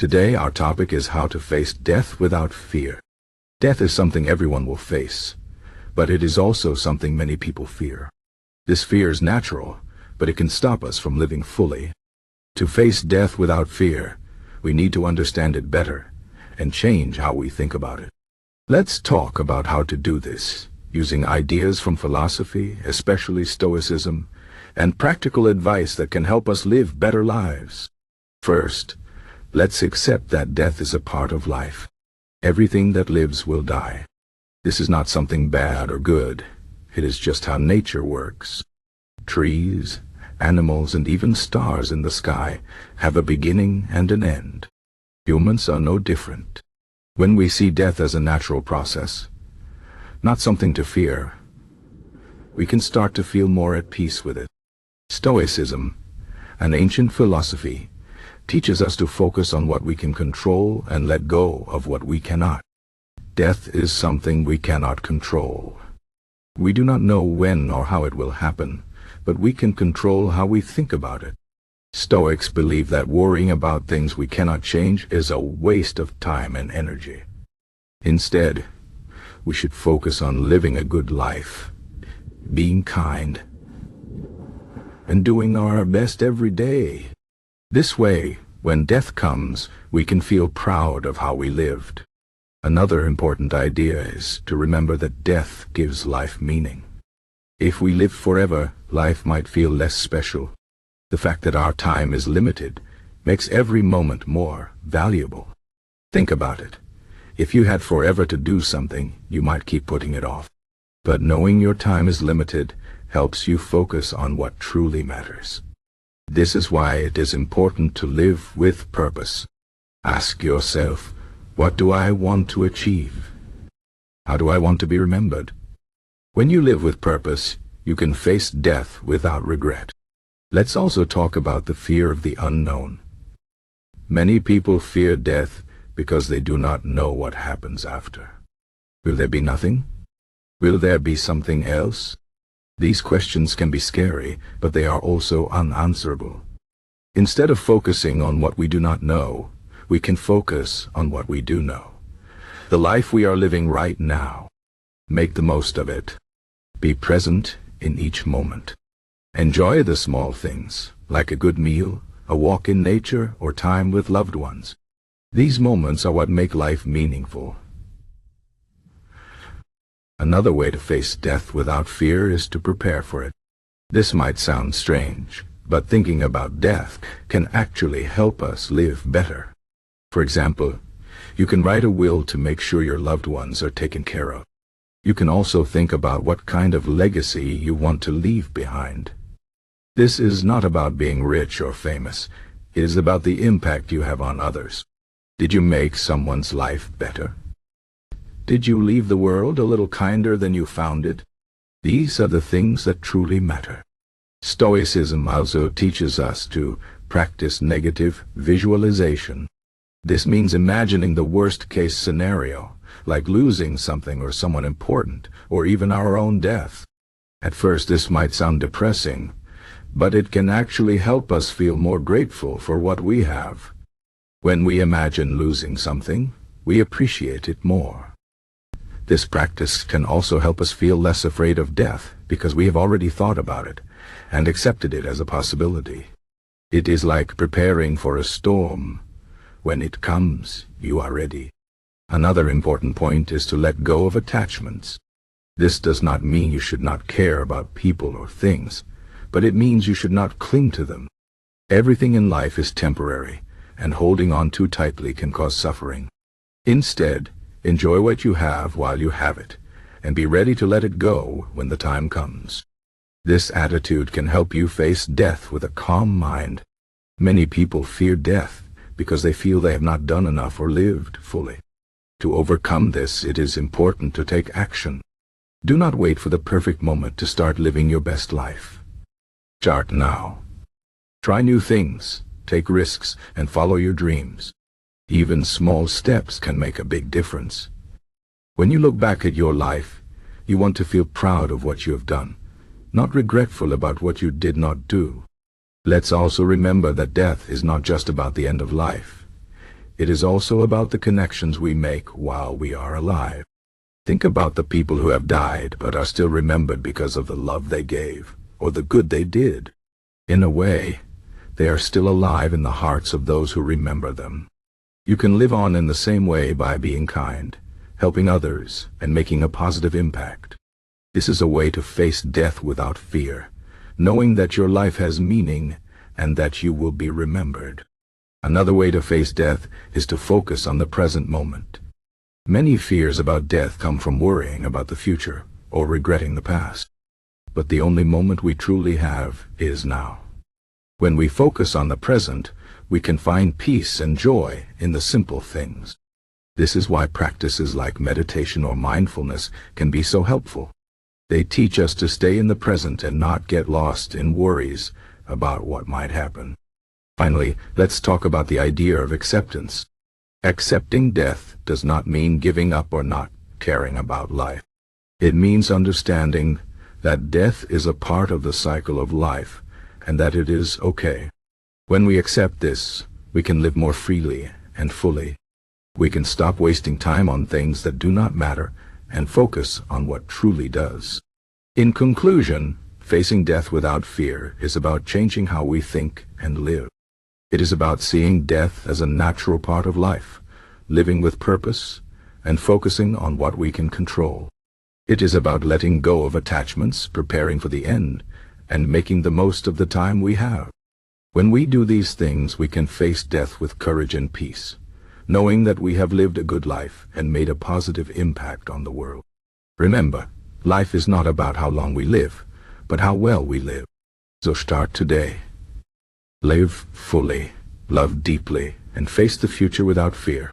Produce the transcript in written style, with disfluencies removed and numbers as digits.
Today our topic is how to face death without fear. Death is something everyone will face, but it is also something many people fear. This fear is natural, but it can stop us from living fully. To face death without fear, we need to understand it better and change how we think about it. Let's talk about how to do this, using ideas from philosophy, especially Stoicism, and practical advice that can help us live better lives. First, let's accept that death is a part of life. Everything that lives will die. This is not something bad or good. It is just how nature works. Trees, animals, and even stars in the sky have a beginning and an end. Humans are no different. When we see death as a natural process, not something to fear, we can start to feel more at peace with it. Stoicism, an ancient philosophy, teaches us to focus on what we can control and let go of what we cannot. Death is something we cannot control. We do not know when or how it will happen, but we can control how we think about it. Stoics believe that worrying about things we cannot change is a waste of time and energy. Instead, we should focus on living a good life, being kind, and doing our best every day. This way, when death comes, we can feel proud of how we lived. Another important idea is to remember that death gives life meaning. If we live forever, life might feel less special. The fact that our time is limited makes every moment more valuable. Think about it. If you had forever to do something, you might keep putting it off. But knowing your time is limited helps you focus on what truly matters. This is why it is important to live with purpose. Ask yourself, what do I want to achieve? How do I want to be remembered? When you live with purpose, you can face death without regret. Let's also talk about the fear of the unknown. Many people fear death because they do not know what happens after. Will there be nothing? Will there be something else? These questions can be scary, but they are also unanswerable. Instead of focusing on what we do not know, we can focus on what we do know. The life we are living right now. Make the most of it. Be present in each moment. Enjoy the small things, like a good meal, a walk in nature, or time with loved ones. These moments are what make life meaningful. Another way to face death without fear is to prepare for it. This might sound strange, but thinking about death can actually help us live better. For example, you can write a will to make sure your loved ones are taken care of. You can also think about what kind of legacy you want to leave behind. This is not about being rich or famous. It is about the impact you have on others. Did you make someone's life better? Did you leave the world a little kinder than you found it? These are the things that truly matter. Stoicism also teaches us to practice negative visualization. This means imagining the worst-case scenario, like losing something or someone important, or even our own death. At first this might sound depressing, but it can actually help us feel more grateful for what we have. When we imagine losing something, we appreciate it more. This practice can also help us feel less afraid of death because we have already thought about it and accepted it as a possibility. It is like preparing for a storm. When it comes, you are ready. Another important point is to let go of attachments. This does not mean you should not care about people or things, but it means you should not cling to them. Everything in life is temporary, and holding on too tightly can cause suffering. Instead, enjoy what you have while you have it, and be ready to let it go when the time comes. This attitude can help you face death with a calm mind. Many people fear death because they feel they have not done enough or lived fully. To overcome this, it is important to take action. Do not wait for the perfect moment to start living your best life. Start now. Try new things, take risks, and follow your dreams. Even small steps can make a big difference. When you look back at your life, you want to feel proud of what you have done, not regretful about what you did not do. Let's also remember that death is not just about the end of life. It is also about the connections we make while we are alive. Think about the people who have died but are still remembered because of the love they gave, or the good they did. In a way, they are still alive in the hearts of those who remember them. You can live on in the same way by being kind, helping others, and making a positive impact. This is a way to face death without fear, knowing that your life has meaning and that you will be remembered. Another way to face death is to focus on the present moment. Many fears about death come from worrying about the future or regretting the past. But the only moment we truly have is now. When we focus on the present, we can find peace and joy in the simple things. This is why practices like meditation or mindfulness can be so helpful. They teach us to stay in the present and not get lost in worries about what might happen. Finally, let's talk about the idea of acceptance. Accepting death does not mean giving up or not caring about life. It means understanding that death is a part of the cycle of life and that it is okay. When we accept this, we can live more freely and fully. We can stop wasting time on things that do not matter and focus on what truly does. In conclusion, facing death without fear is about changing how we think and live. It is about seeing death as a natural part of life, living with purpose, and focusing on what we can control. It is about letting go of attachments, preparing for the end, and making the most of the time we have. When we do these things, we can face death with courage and peace, knowing that we have lived a good life and made a positive impact on the world. Remember, life is not about how long we live, but how well we live. So start today. Live fully, love deeply, and face the future without fear.